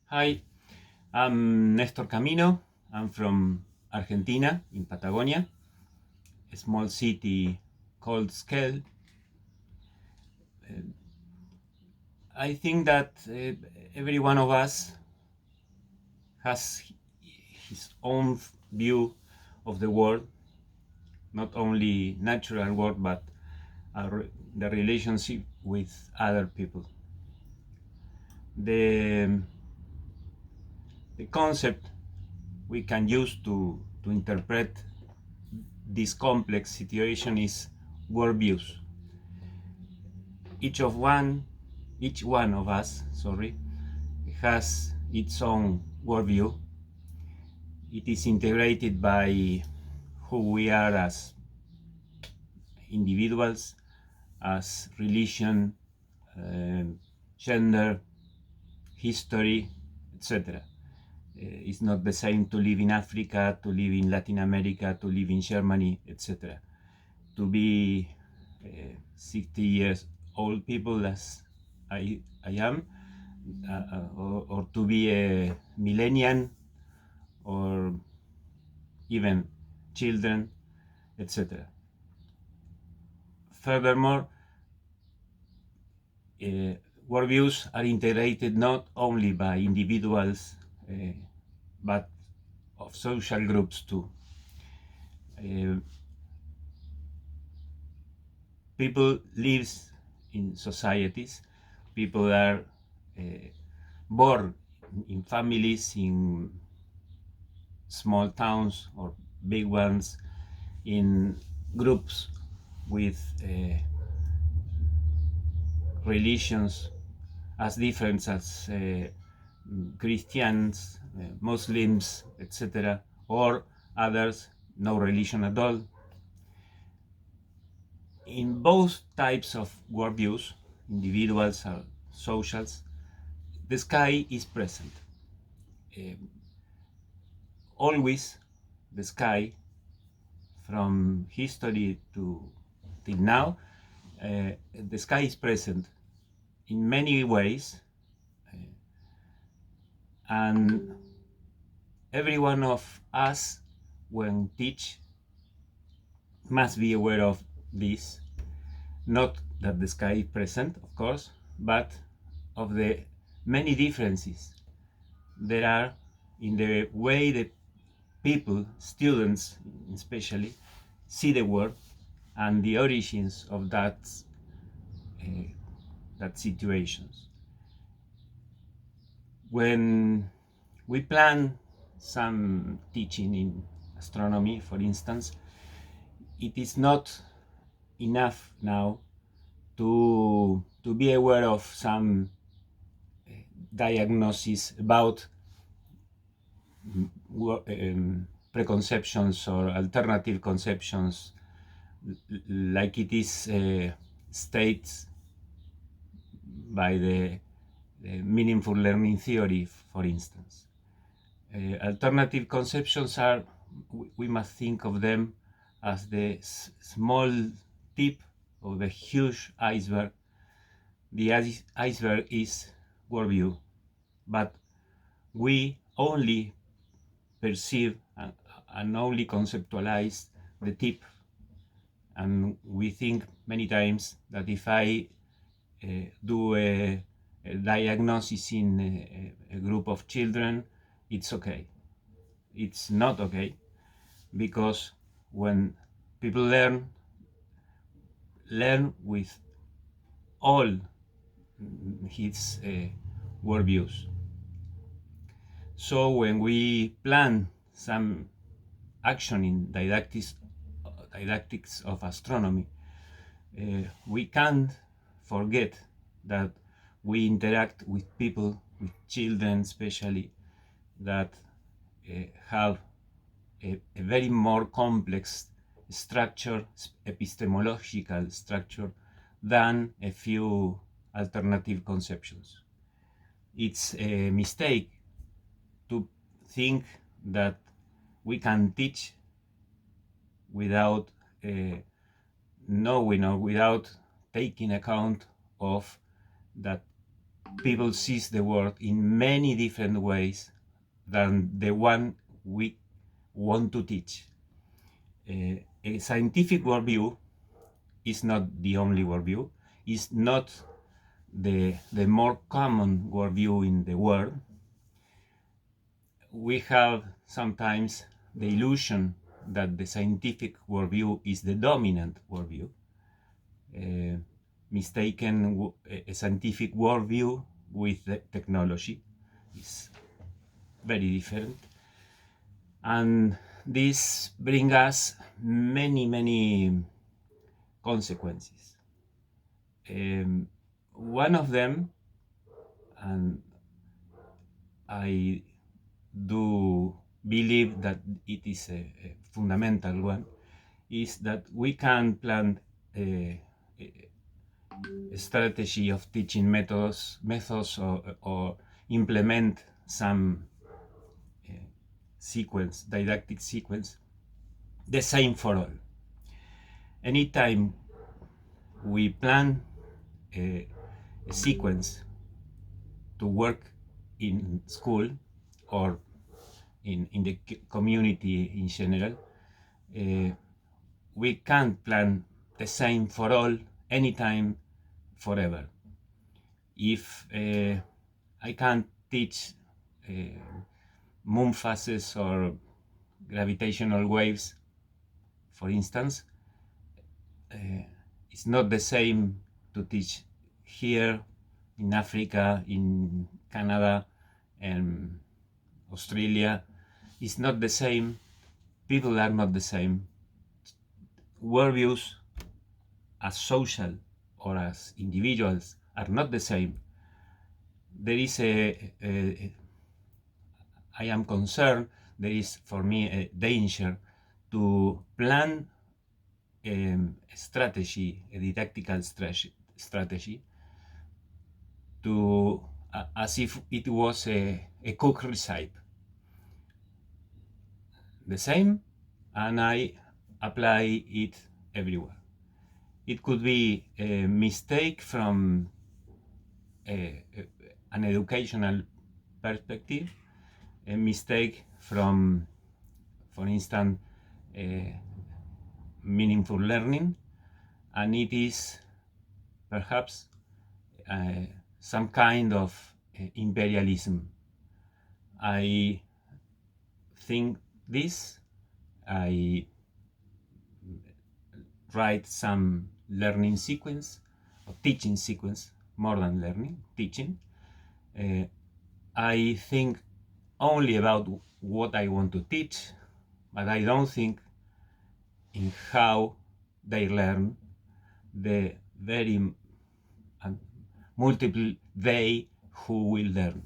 Hi, I'm Néstor Camino. I'm from Argentina, in Patagonia, a small city called Skell. I think that every one of us has his own view of the world, not only natural world, but the relationship with other people. The concept we can use to interpret this complex situation is worldviews. Each one of us, has its own worldview. It is integrated by who we are as individuals, as religion, gender, history, etc. It's not the same to live in Africa, to live in Latin America, to live in Germany, etc. To be 60 years old people as I am, or to be a millennial, or even children, etc. Furthermore, worldviews are integrated not only by individuals, but of social groups too. People live in societies. People are born in families, in small towns or big ones, in groups with religions as different as Christians, Muslims, etc., or others, no religion at all. In both types of worldviews, individuals or socials, the sky is present. Always the sky, from history to till now, the sky is present in many ways, and every one of us, when teach, must be aware of this. Not that the sky is present, of course, but of the many differences there are in the way that people, students especially, see the world and the origins of that situations. When we plan some teaching in astronomy, for instance, it is not enough now to be aware of some diagnosis about preconceptions or alternative conceptions, like it is stated by the meaningful learning theory, for instance. Alternative conceptions are, we must think of them as the small tip of the huge iceberg. The iceberg is worldview, but we only perceive and only conceptualize the tip. And we think many times that if I do a diagnosis in a group of children, it's okay. It's not okay, because when people learn with all his worldviews. So when we plan some action in didactics of astronomy, we can't forget that we interact with people, with children especially, that have a very more complex structure, epistemological structure, than a few alternative conceptions. It's a mistake to think that we can teach without knowing or without taking account of that people see the world in many different ways than the one we want to teach. A scientific worldview is not the only worldview, is not the more common worldview in the world. We have sometimes the illusion that the scientific worldview is the dominant worldview. Mistaken a scientific worldview with the technology is very different. And this brings us many consequences. One of them, and I do believe that it is a fundamental one, is that we can plan a strategy of teaching methods or implement some sequence, didactic sequence, the same for all. Anytime we plan a sequence to work in school or in the community in general, we can't plan the same for all, anytime, forever. If I can't teach moon phases or gravitational waves, for instance, it's not the same to teach here in Africa, in Canada, and Australia. It's not the same. People are not the same. Worldviews as social or as individuals are not the same. There is I am concerned, there is for me a danger to plan a strategy, a didactical strategy, to as if it was a cook recipe. The same, and I apply it everywhere. It could be a mistake from an educational perspective, a mistake from, for instance, meaningful learning, and it is perhaps some kind of imperialism. I think this, I write some learning sequence or teaching sequence, more than learning, teaching. I think only about what I want to teach, but I don't think in how they learn, the very multiple they who will learn.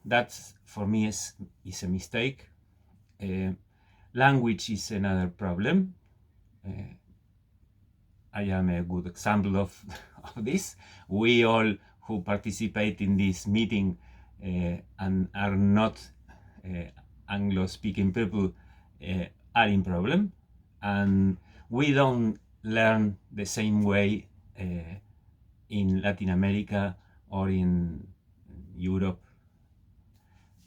That for me is a mistake. Language is another problem. I am a good example of this. We all who participate in this meeting and are not Anglo-speaking people are in problem, and we don't learn the same way in Latin America or in Europe.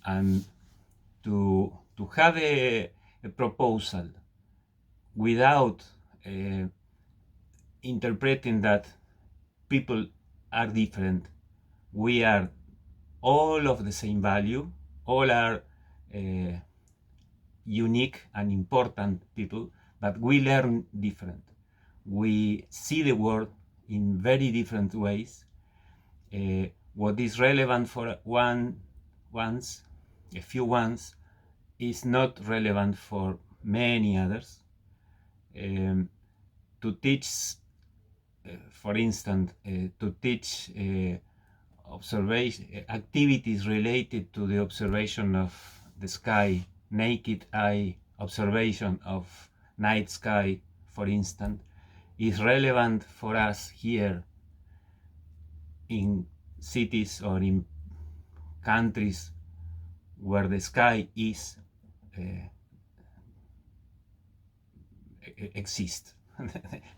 And to have a proposal without interpreting that people are different, we are all of the same value, all are unique and important people, but we learn different. We see the world in very different ways. What is relevant for a few ones, is not relevant for many others. To teach, for instance, to teach observation activities related to the observation of the sky, naked eye observation of night sky, for instance, is relevant for us here in cities or in countries where the sky is exists.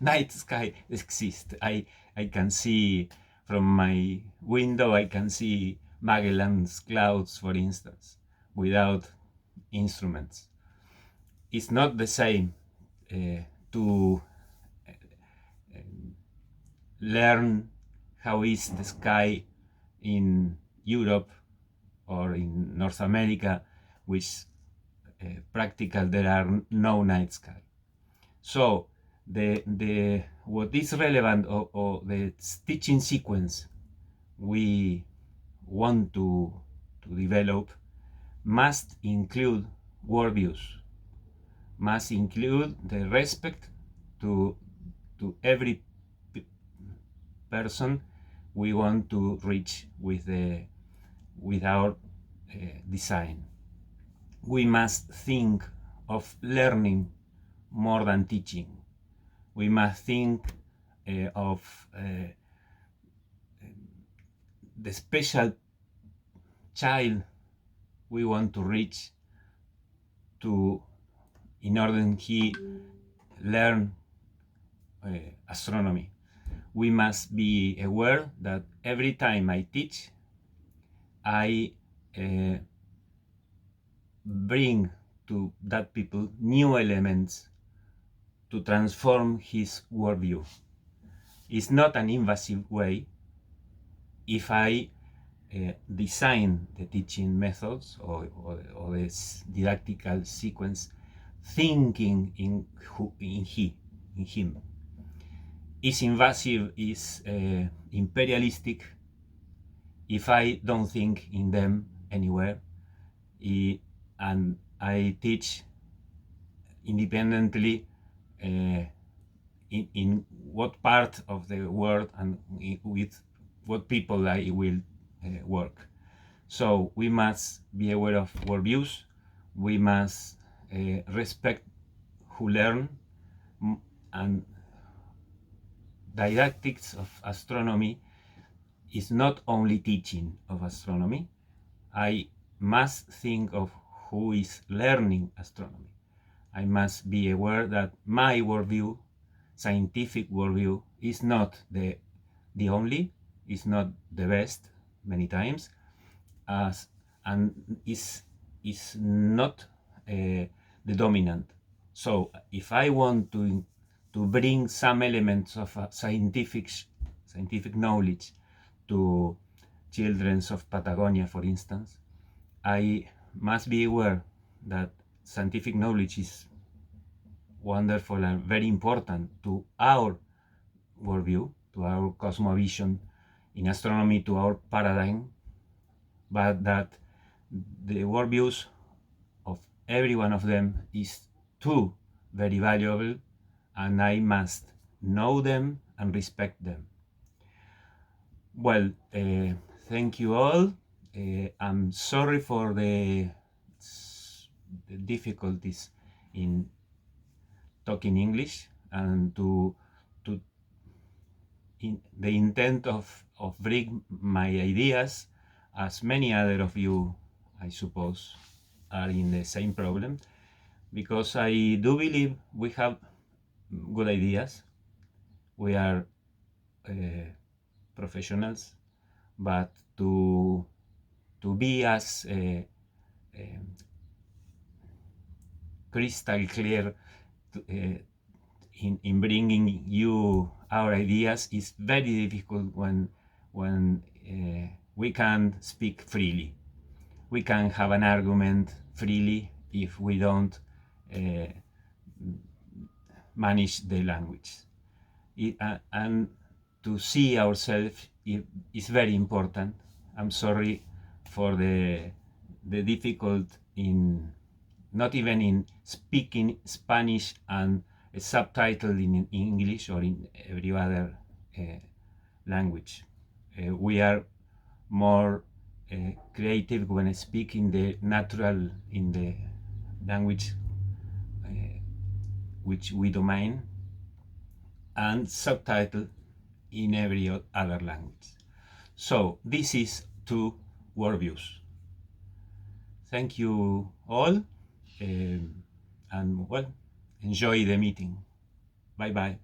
Night sky exists. I can see from my window I can see Magellan's clouds, for instance, without instruments. It's not the same to learn how is the sky in Europe or in North America, which practical there are no night sky. So the what is relevant or the teaching sequence we want to develop must include worldviews, must include the respect to every person we want to reach with our design. We must think of learning more than teaching. We must think of the special child we want to reach in order he learn astronomy. We must be aware that every time I teach, I bring to that people new elements to transform his worldview. It's not an invasive way. If I design the teaching methods or this didactical sequence, thinking in him. Is invasive, is imperialistic if I don't think in them anywhere, and I teach independently in what part of the world and with what people I will work. So we must be aware of worldviews. We must respect who learn, and didactics of astronomy is not only teaching of astronomy. I must think of who is learning astronomy. I must be aware that my worldview, scientific worldview, is not the only, is not the best many times, and is not the dominant. So if I want to bring some elements of scientific knowledge to children of Patagonia, for instance, I must be aware that scientific knowledge is wonderful and very important to our worldview, to our cosmovision in astronomy, to our paradigm, but that the worldviews of every one of them is too very valuable, and I must know them and respect them. Well, thank you all. I'm sorry for the difficulties in talking English, and the intent of bring my ideas, as many other of you, I suppose, are in the same problem, because I do believe we have good ideas. We are professionals, but to be as crystal clear in bringing you our ideas is very difficult when we can speak freely. We can have an argument freely if we don't manage the language. And to see ourselves is very important. I'm sorry for the difficult in not even in speaking Spanish and a subtitle in English or in every other language. We are more creative when speaking the natural in the language which we domain, and subtitle in every other language. So this is two worldviews. Thank you all, and well, enjoy the meeting. Bye bye.